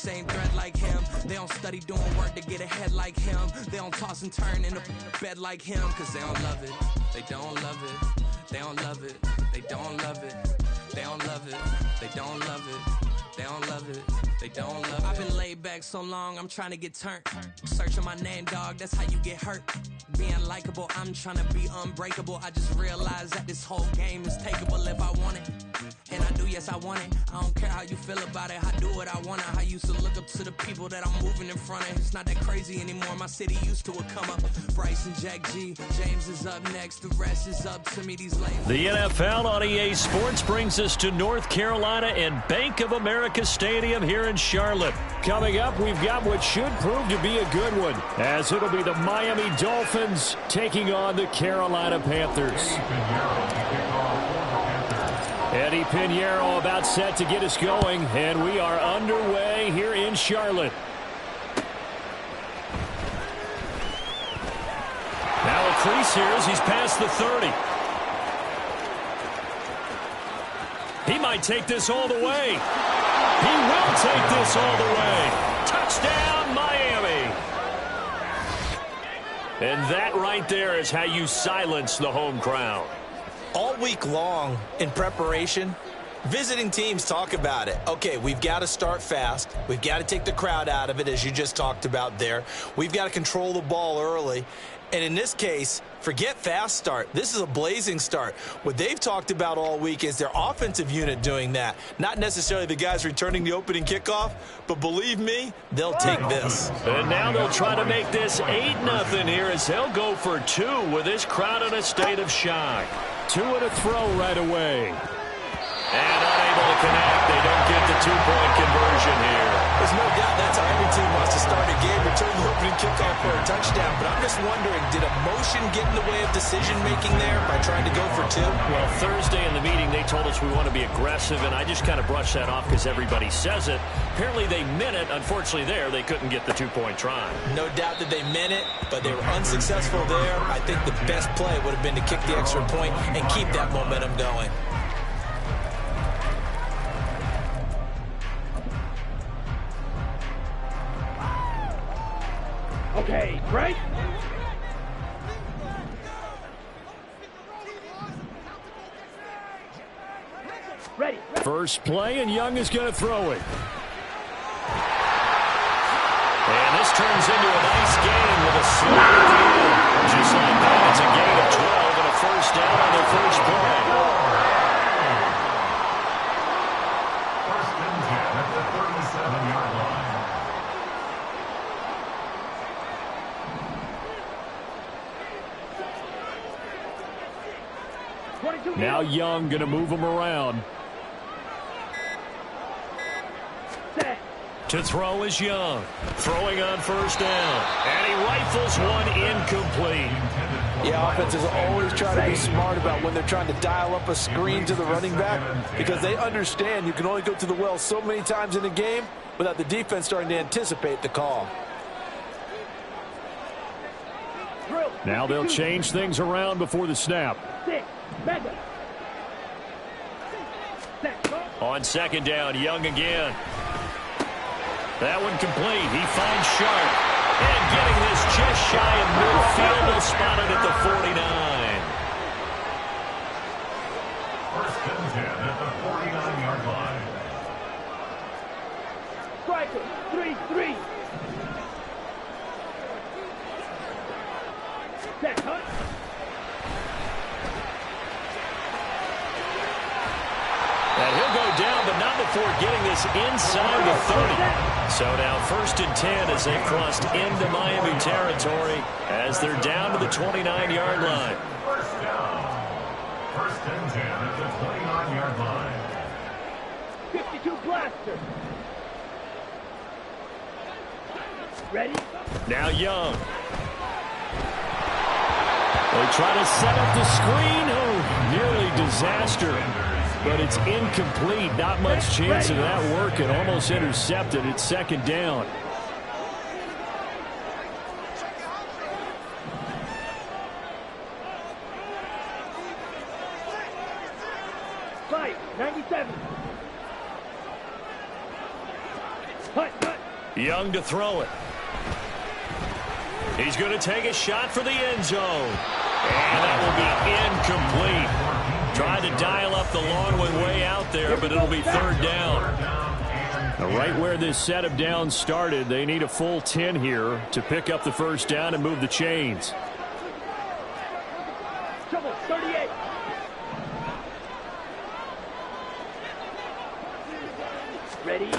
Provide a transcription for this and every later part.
same thread like him. They don't study doing work to get ahead like him. They don't toss and turn in the bed like him. Cause they don't love it, they don't love it. They don't love it, they don't love it. They don't love it, they don't love it. They don't love it, they don't love it. I've been laid back so long, I'm trying to get turned. Searching my name, dog, that's how you get hurt. Being likable, I'm trying to be unbreakable. I just realized that this whole game is takeable if I want it. And I do, yes, I want it. I don't care how you feel about it, I do what I want it. I used to look up to the people that I'm moving in front of. It's not that crazy anymore, my city used to a come up. Bryce and Jack G, James is up next, the rest is up to me, these late. The NFL on EA Sports brings us to North Carolina and Bank of America Stadium here in Charlotte. Coming up, we've got what should prove to be a good one, as it'll be the Miami Dolphins taking on the Carolina Panthers. Eddie Pinheiro about set to get us going, and we are underway here in Charlotte. Now a crease here as he's past the 30. He might take this all the way. He will take this all the way. Touchdown, Miami. And that right there is how you silence the home crowd. All week long in preparation, visiting teams talk about it. Okay, we've got to start fast. We've got to take the crowd out of it, as you just talked about there. We've got to control the ball early. And in this case, forget fast start. This is a blazing start. What they've talked about all week is their offensive unit doing that. Not necessarily the guys returning the opening kickoff, but believe me, they'll take this. And now they'll try to make this 8-0 here as they'll go for 2 with this crowd in a state of shock. 2 and a throw right away. And unable to connect. They don't get the 2-point conversion here. There's no doubt that's how every team wants to start a game, return the opening kickoff for a touchdown. But I'm just wondering, did emotion get in the way of decision-making there by trying to go for 2? Well, Thursday in the meeting, they told us we want to be aggressive, and I just kind of brushed that off because everybody says it. Apparently they meant it. Unfortunately there, they couldn't get the 2-point try. No doubt that they meant it, but they were unsuccessful there. I think the best play would have been to kick the extra point and keep that momentum going. Okay, break. Ready. First play, and Young is going to throw it. And this turns into a nice game with a slide at the end. Just like that, it's a gain of 12 and a first down on their first play. First and 10 at the 37-yard line. Now Young going to move him around. To throw is Young. Throwing on first down. And he rifles one incomplete. Yeah, offenses always try to be smart about when they're trying to dial up a screen to the running back, because they understand you can only go to the well so many times in a game without the defense starting to anticipate the call. Now they'll change things around before the snap. On second down, Young again. That one complete. He finds Sharp. And getting this just shy of midfield. They'll spot it at the 49. First and 10 at the 49-yard line. Striker, 3-3. Set, huh? And he'll go down, but not before getting this inside the 30. So now first and 10 as they've crossed into Miami territory as they're down to the 29-yard line. First down. First and 10 at the 29-yard line. 52 blaster. Ready? Now Young. They try to set up the screen. Oh, nearly disaster. But it's incomplete. Not much chance of that working. Almost intercepted. It's second down. Fight, 97. Hut, hut. Young to throw it. He's going to take a shot for the end zone. And that will be incomplete. Tried to dial up the long one way out there, but it'll be third down. Now, right where this set of downs started, they need a full 10 here to pick up the first down and move the chains. Trouble, 38. Ready?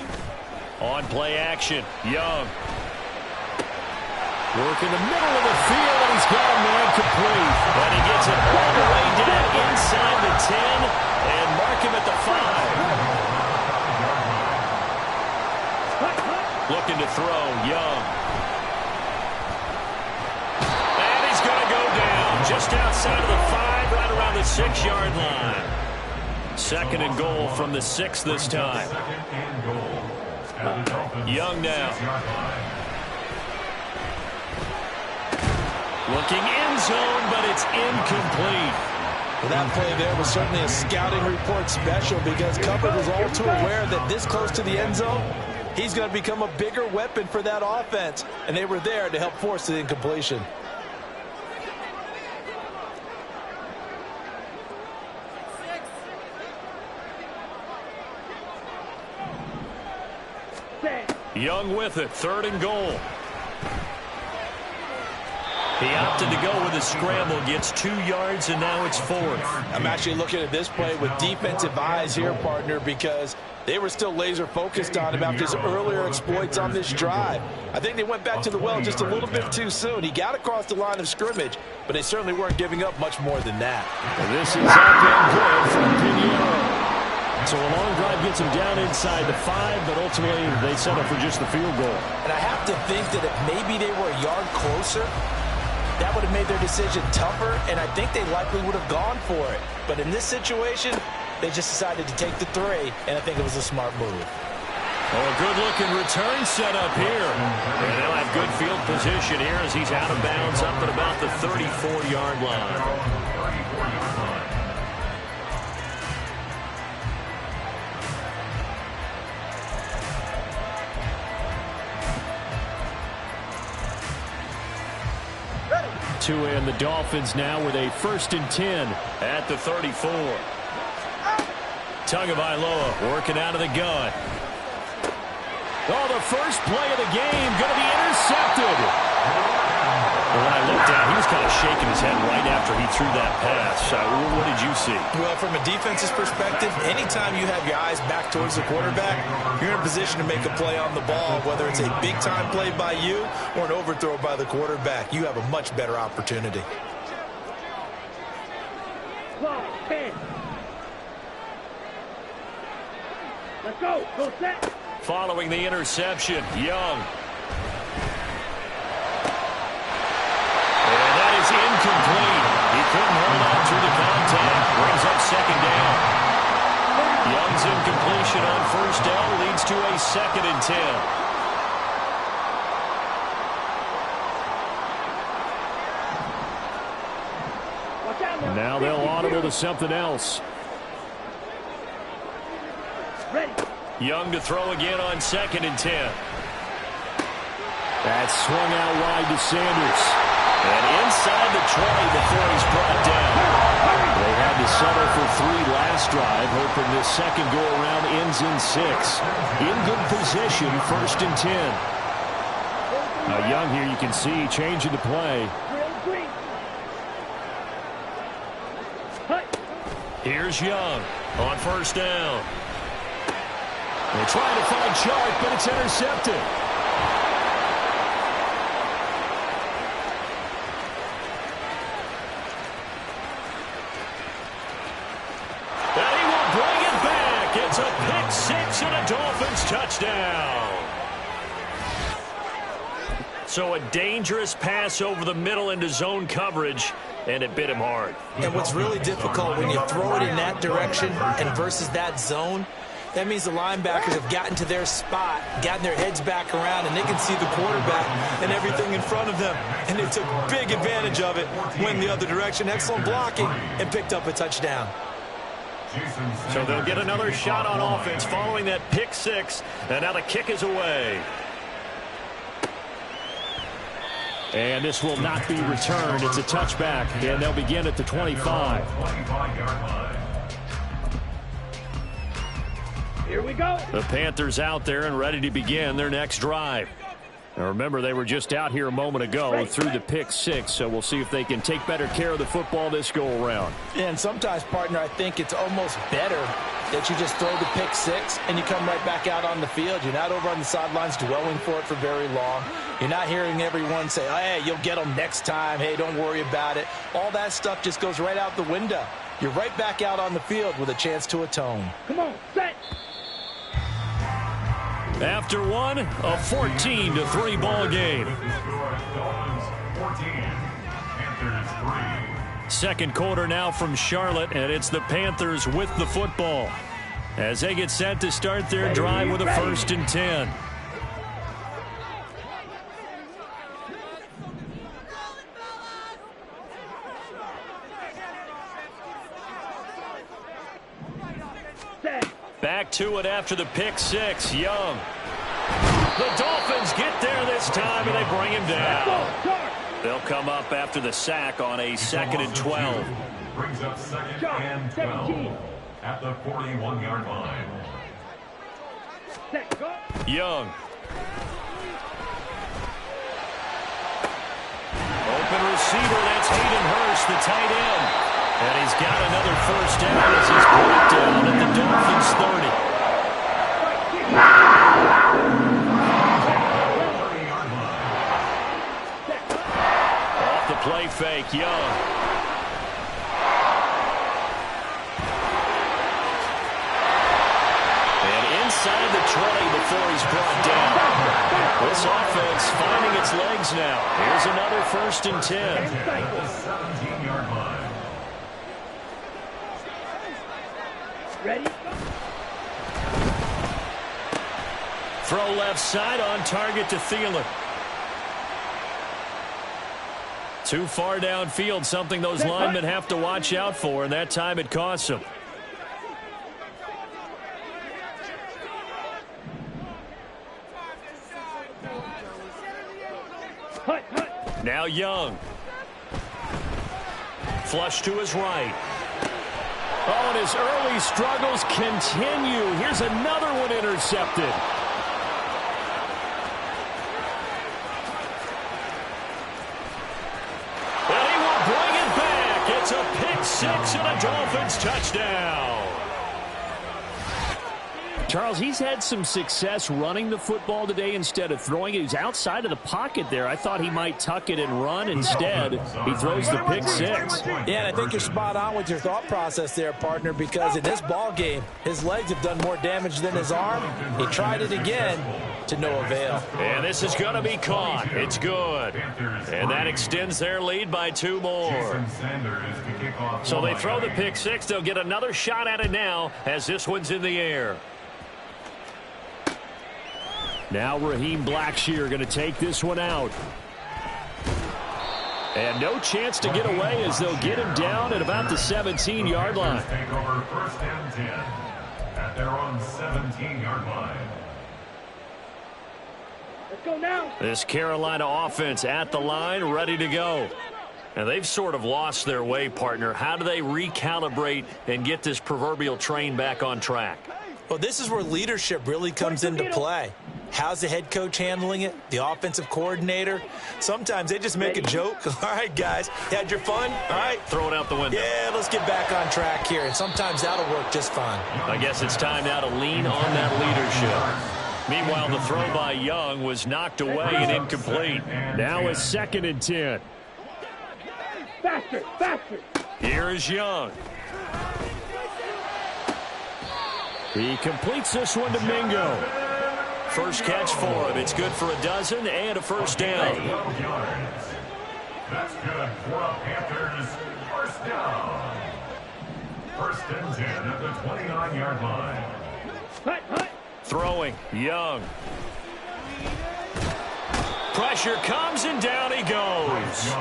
On play action, Young. Work in the middle of the field, and he's got a man complete. And he gets it all the way down inside the 10 and mark him at the 5. Looking to throw, Young. And he's going to go down just outside of the 5, right around the 6-yard line. Second and goal from the 6 this time. Young now. Looking end zone, but it's incomplete. Well, that play there was certainly a scouting report special because Cover was all too aware that this close to the end zone, he's going to become a bigger weapon for that offense, and they were there to help force the incompletion. Young with it, third and goal. He opted to go with a scramble, gets 2 yards, and now it's fourth. I'm actually looking at this play with defensive eyes here, partner, because they were still laser focused on him after his earlier exploits on this drive. I think they went back to the well just a little bit too soon. He got across the line of scrimmage, but they certainly weren't giving up much more than that. And this is up and good from Pinheiro. So a long drive gets him down inside the 5, but ultimately they settle for just the field goal. And I have to think that if maybe they were a yard closer, that would have made their decision tougher, and I think they likely would have gone for it. But in this situation, they just decided to take the 3, and I think it was a smart move. Oh, a good-looking return set up here. And they'll have good field position here as he's out of bounds up at about the 34-yard line. 2 and the Dolphins now with a 1st and 10 at the 34. Tagovailoa working out of the gun. Oh, the first play of the game going to be intercepted. When I looked at it, he was kind of shaking his head right after he threw that pass. What did you see? Well, from a defense's perspective, anytime you have your eyes back towards the quarterback, you're in a position to make a play on the ball, whether it's a big-time play by you or an overthrow by the quarterback. You have a much better opportunity. 12, 10. Let's go. Go set. Following the interception, Young. Incomplete. He couldn't hold on through the contact. Brings up second down. Young's incompletion on first down leads to a 2nd and 10. Now they'll audible to something else. Ready. Young to throw again on 2nd and 10. That's swung out wide to Sanders. And inside the 20 before he's brought down. They had to settle for 3 last drive, hoping this second go-around ends in 6. In good position, 1st and 10. Now Young here, you can see, changing the play. Here's Young on first down. They're trying to find Chark, but it's intercepted. It's a pick 6 and a Dolphins touchdown. So a dangerous pass over the middle into zone coverage, and it bit him hard. And what's really difficult when you throw it in that direction and versus that zone, that means the linebackers have gotten to their spot, gotten their heads back around, and they can see the quarterback and everything in front of them. And they took big advantage of it, went the other direction, excellent blocking, and picked up a touchdown. So they'll get another shot on offense following that pick 6, and now the kick is away. And this will not be returned. It's a touchback, and they'll begin at the 25. 25-yard line. Here we go. The Panthers out there and ready to begin their next drive. Now remember, they were just out here a moment ago through the pick six, so we'll see if they can take better care of the football this go-around. And sometimes, partner, I think it's almost better that you just throw the pick six and you come right back out on the field. You're not over on the sidelines dwelling for it for very long. You're not hearing everyone say, oh, hey, you'll get them next time. Hey, don't worry about it. All that stuff just goes right out the window. You're right back out on the field with a chance to atone. Come on, set. After one, a 14-3 ball game. Dolphins 14, Panthers 3. Second quarter now from Charlotte, and it's the Panthers with the football as they get set to start their drive with a 1st and 10. Back to it after the pick six. Young. The Dolphins get there this time, and they bring him down. They'll come up after the sack on a 2nd and 12. Brings up 2nd and 12 at the 41-yard line. Set, go. Young. Open receiver, that's Hayden Hurst, the tight end. And he's got another 1st down as he's brought down at the Dolphins 30. Off the play fake, Young. And inside the 20 before he's brought down. This offense finding its legs now. Here's another 1st and 10. At the 17-yard line. Ready? Throw left side on target to Thielen. Too far downfield, something those linemen have to watch out for, and that time it costs them. Now Young. Flush to his right. Oh, and his early struggles continue. Here's another one intercepted. And he will bring it back. It's a pick six and a Dolphins touchdown. Charles, he's had some success running the football today instead of throwing it. He's outside of the pocket there. I thought he might tuck it and run. Instead, he throws the pick six. Yeah, and I think you're spot on with your thought process there, partner, because in this ball game, his legs have done more damage than his arm. He tried it again to no avail. And this is going to be caught. It's good. And that extends their lead by 2 more. So they throw the pick six. They'll get another shot at it now as this one's in the air. Now Raheem Blackshear going to take this one out. And no chance to get away as they'll get him down at about the 17-yard line. Take over 1st and 10 at their own 17-yard line. Let's go now. This Carolina offense at the line, ready to go. And they've sort of lost their way, partner. How do they recalibrate and get this proverbial train back on track? Well, this is where leadership really comes into play. How's the head coach handling it? The offensive coordinator? Sometimes they just make a joke. All right, guys, had your fun? All right. Throw it out the window. Yeah, let's get back on track here. And sometimes that'll work just fine. I guess it's time now to lean on that leadership. Meanwhile, the throw by Young was knocked away and incomplete. Now a 2nd and 10. Faster, faster. Here is Young. He completes this one to Mingo. First catch for him. It's good for a dozen and a 1st down. 12 yards. That's good for the Panthers. 1st down. 1st and 10 at the 29-yard line. Hut, hut. Throwing. Young. Pressure comes and down he goes.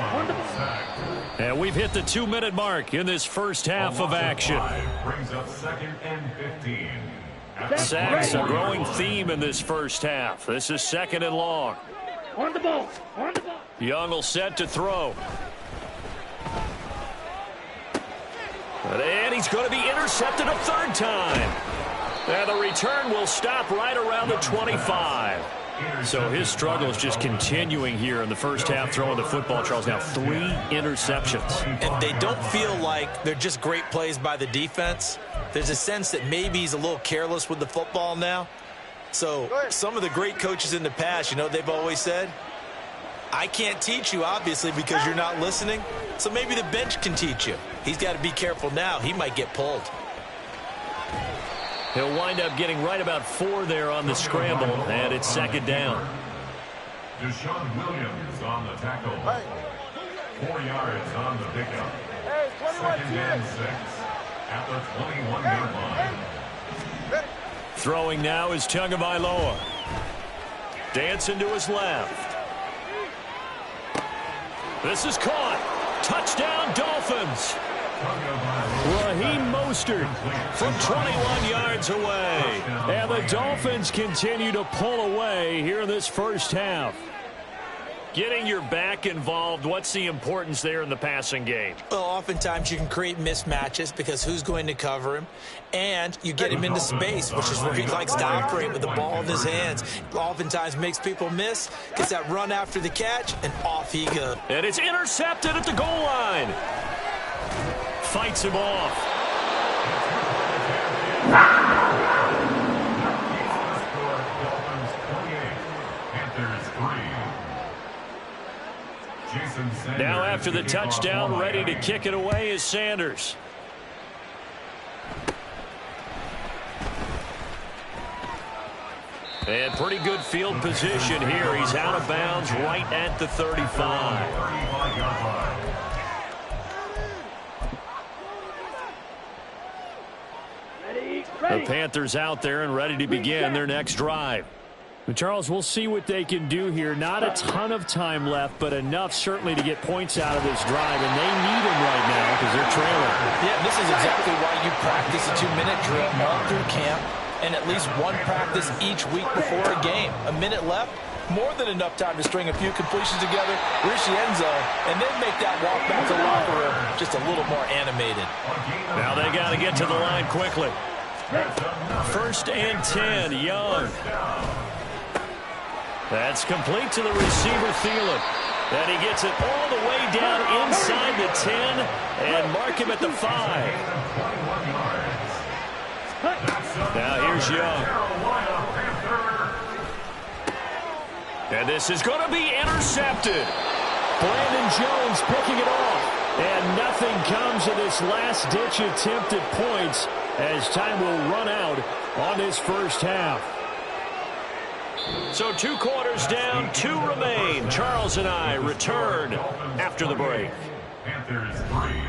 And we've hit the 2-minute mark in this first half of action. Brings up 2nd and 15. Sacks a growing theme in this first half. This is 2nd and long. On the ball. On the ball. Young will set to throw. And he's going to be intercepted a third time. And the return will stop right around the 25. So his struggle is just continuing here in the first half, throwing the football, Charles. Now 3 interceptions. And they don't feel like they're just great plays by the defense. There's a sense that maybe he's a little careless with the football now. So some of the great coaches in the past, you know, they've always said, I can't teach you, obviously, because you're not listening. So maybe the bench can teach you. He's got to be careful now. He might get pulled. He'll wind up getting right about 4 there on the scramble, and it's second down. Deshaun Williams on the tackle. 4 yards on the pickup. Second and 6 at the 21-yard line. Throwing now is Tagovailoa. Dancing to his left. This is caught. Touchdown, Dolphins. Raheem Mostert from 21 yards away. And the Dolphins continue to pull away here in this first half. Getting your back involved, what's the importance there in the passing game? Well, oftentimes you can create mismatches because who's going to cover him? And you get him into space, which is where he likes to operate with the ball in his hands. Oftentimes makes people miss, gets that run after the catch, and off he goes. And it's intercepted at the goal line. Fights him off. Now after the touchdown, ready to kick it away is Sanders. And pretty good field position here. He's out of bounds right at the 35. The Panthers out there and ready to begin their next drive. But Charles, we'll see what they can do here. Not a ton of time left, but enough certainly to get points out of this drive, and they need them right now because they're trailing. Yeah, this is exactly why you practice a 2-minute drill all through camp and at least one practice each week before a game. A minute left, more than enough time to string a few completions together, reach the end zone, and then make that walk back to the locker room just a little more animated. Now they got to get to the line quickly. First and 10, Young. That's complete to the receiver, Thielen. And he gets it all the way down inside the 10 and mark him at the 5. Now here's Young. And this is going to be intercepted. Brandon Jones picking it off. And nothing comes of this last-ditch attempt at points as time will run out on this first half. So 2 quarters down, 2 remain. Charles and I return after the break. Panthers 3.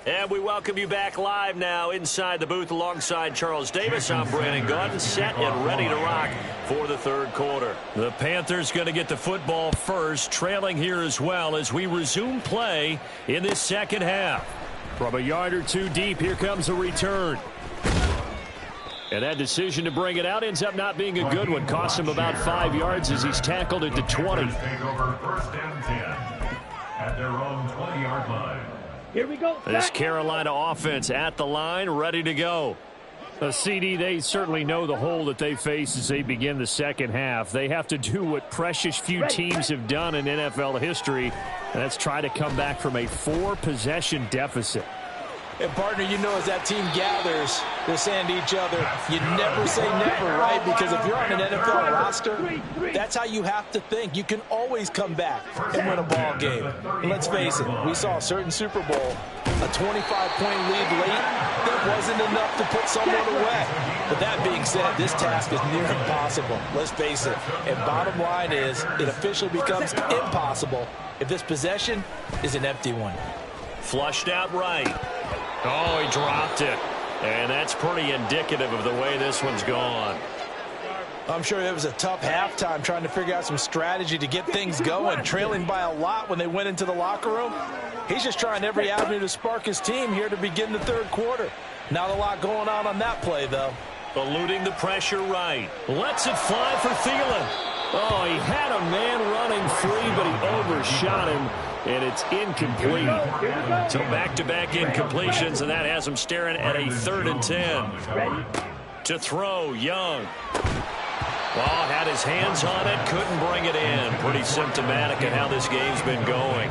And we welcome you back live now inside the booth alongside Charles Davis. I'm Brandon Gaudin, set and ready to rock for the third quarter. The Panthers going to get the football first, trailing here as well as we resume play in this second half. From a yard or 2 deep, here comes a return. And that decision to bring it out ends up not being a good one. Cost him about 5 yards as he's tackled at the 20. Take over first and 10 at their own 20-yard line. Here we go. This Carolina offense at the line, ready to go. CD, they certainly know the hole that they face as they begin the second half. They have to do what precious few teams have done in NFL history, and that's try to come back from a 4-possession deficit. And, partner, you know as that team gathers, they're saying to each other, you never say never, right? Because if you're on an NFL roster, that's how you have to think. You can always come back and win a ball game. And let's face it, we saw a certain Super Bowl, a 25-point lead late, that wasn't enough to put someone away. But that being said, this task is near impossible. Let's face it. And bottom line is, it officially becomes impossible if this possession is an empty one. Flushed out right. Oh, he dropped it. And that's pretty indicative of the way this one's gone. I'm sure it was a tough halftime trying to figure out some strategy to get things going, trailing by a lot when they went into the locker room. He's just trying every avenue to spark his team here to begin the third quarter. Not a lot going on that play, though. Eluding the pressure right. Lets it fly for Thielen. Oh, he had a man running free, but he overshot him, and it's incomplete. So back-to-back incompletions, and that has him staring at a 3rd and 10. To throw, Young. Ball had his hands on it, couldn't bring it in. Pretty symptomatic of how this game's been going.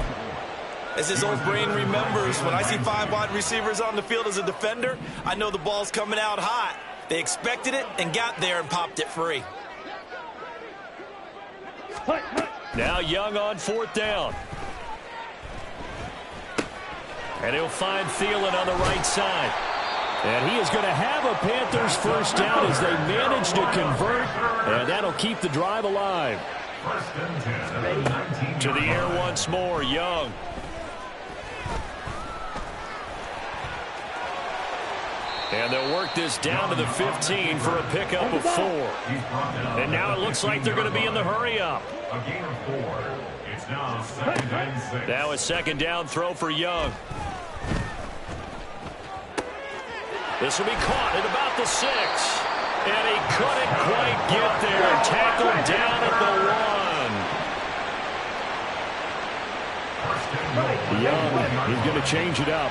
As his old brain remembers, when I see 5 wide receivers on the field as a defender, I know the ball's coming out hot. They expected it and got there and popped it free. Now Young on 4th down. And he'll find Thielen on the right side. And he is going to have a Panthers first down as they manage to convert, and that'll keep the drive alive. To the air once more, Young. And they'll work this down to the 15 for a pickup of 4. And now it looks like they're going to be in the hurry-up. A gain of 4. It's now 2nd and 6. Now a 2nd down throw for Young. This will be caught at about the 6. And he couldn't quite get there. Tackled down at the 1. Young, he's going to change it up.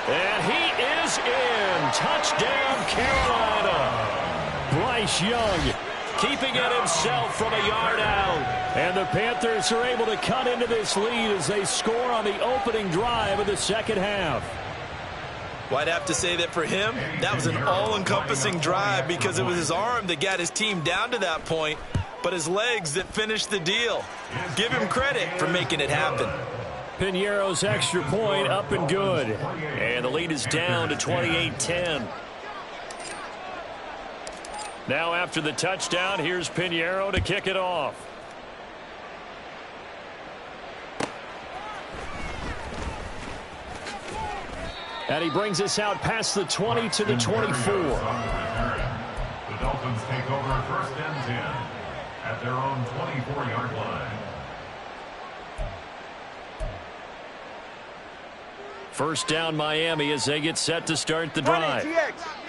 And he is in. Touchdown, Carolina. Bryce Young keeping it himself from a yard out. And the Panthers are able to cut into this lead as they score on the opening drive of the second half. Well, I'd have to say that for him, that was an all-encompassing drive because it was his arm that got his team down to that point, but his legs that finished the deal. Give him credit for making it happen. Piñeiro's extra point up and good. And the lead is down to 28-10. Now after the touchdown, here's Piñeiro to kick it off. And he brings us out past the 20 to the 24. The Dolphins take over 1st and 10 at their own 24-yard line. First down Miami as they get set to start the drive.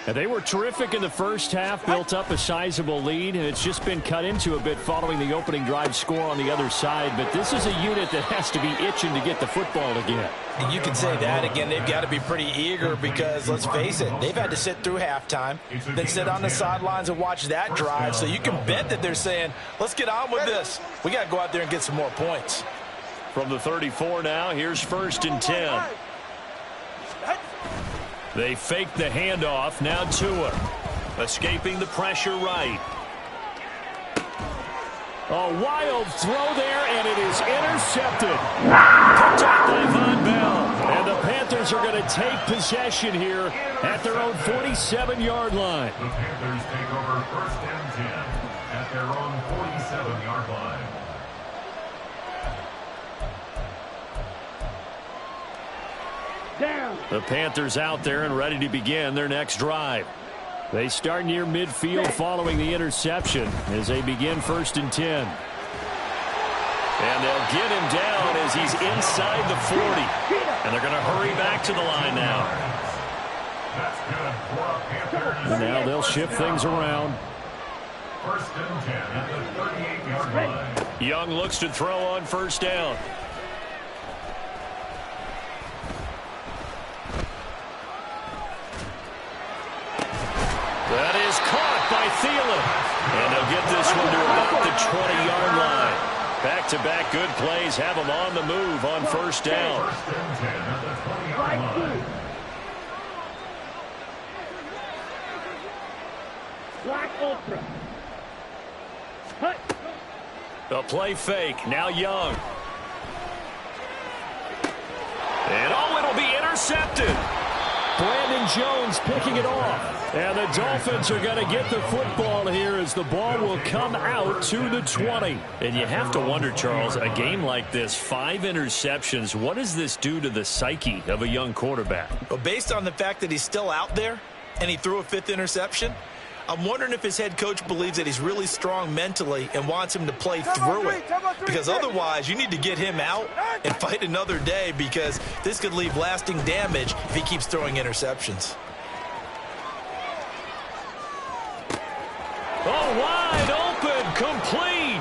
And they were terrific in the first half, built up a sizable lead, and it's just been cut into a bit following the opening drive score on the other side. But this is a unit that has to be itching to get the football again. And you can say that again. They've got to be pretty eager because, let's face it, they've had to sit through halftime, then sit on the sidelines and watch that drive. So you can bet that they're saying, let's get on with this. We got to go out there and get some more points. From the 34 now, here's 1st and 10. They fake the handoff. Now Tua. Escaping the pressure right. A wild throw there, and it is intercepted. Picked off by Von Bell. And the Panthers are going to take possession here at their own 47-yard line. The Panthers take over 1st and 10 at their own 47-yard line. The Panthers out there and ready to begin their next drive. They start near midfield following the interception as they begin 1st and 10. And they'll get him down as he's inside the 40. And they're going to hurry back to the line now. And now they'll shift things around. 1st and 10 at the 38-yard line. Young looks to throw on 1st down. That is caught by Thielen. And they'll get this one to about the 20-yard line. Back-to-back good plays have them on the move on 1st down. 1st and 10 at the 20-yard line. Black Ultra. The play fake. Now Young. And oh, it'll be intercepted. Brandon Aaron Jones picking it off. And the Dolphins are going to get the football here as the ball will come out to the 20. And you have to wonder, Charles, a game like this, 5 interceptions, what does this do to the psyche of a young quarterback? Well, based on the fact that he's still out there and he threw a 5th interception, I'm wondering if his head coach believes that he's really strong mentally and wants him to play through it. Because otherwise, you need to get him out and fight another day, because this could leave lasting damage if he keeps throwing interceptions. Oh, wide open, complete.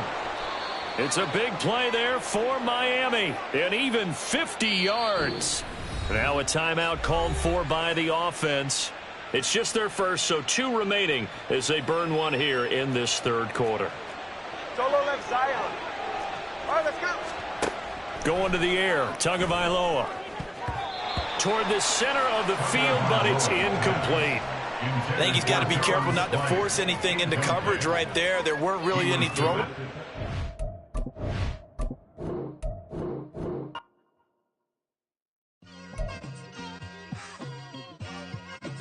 It's a big play there for Miami, and even 50 yards. Now a timeout called for by the offense. It's just their first, so 2 remaining as they burn one here in this 3rd quarter. Solo left side. All right, let's go. Going to the air, Tagovailoa. Toward the center of the field, but it's incomplete. I think he's got to be careful not to force anything into coverage right there. There weren't really any throws.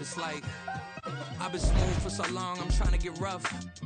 It's like I've been smooth for so long, I'm trying to get rough.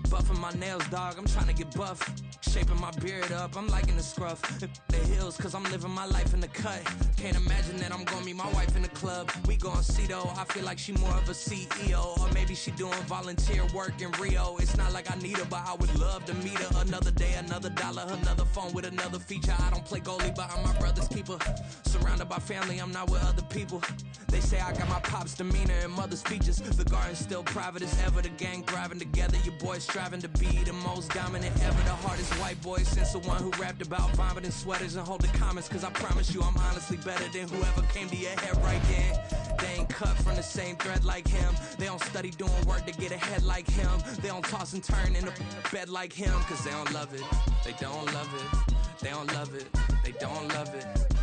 Buffing my nails, dog, I'm trying to get buff. Shaping my beard up, I'm liking the scruff. The hills, cause I'm living my life in the cut. Can't imagine that I'm gonna meet my wife in the club. We gon' see though, I feel like she more of a CEO. Or maybe she doing volunteer work in Rio. It's not like I need her, but I would love to meet her. Another day, another dollar, another phone with another feature. I don't play goalie, but I'm my brother's keeper. Surrounded by family, I'm not with other people. They say I got my pop's demeanor and mother's features. The garden's still private as ever. The gang thriving together. Your boys striving to be the most dominant ever. The hardest white boy since the one who rapped about vomiting sweaters and hold the comments. Cause I promise you I'm honestly better than whoever came to your head right then. They ain't cut from the same thread like him. They don't study doing work to get ahead like him. They don't toss and turn in the bed like him. Cause they don't love it. They don't love it. They don't love it. They don't love it.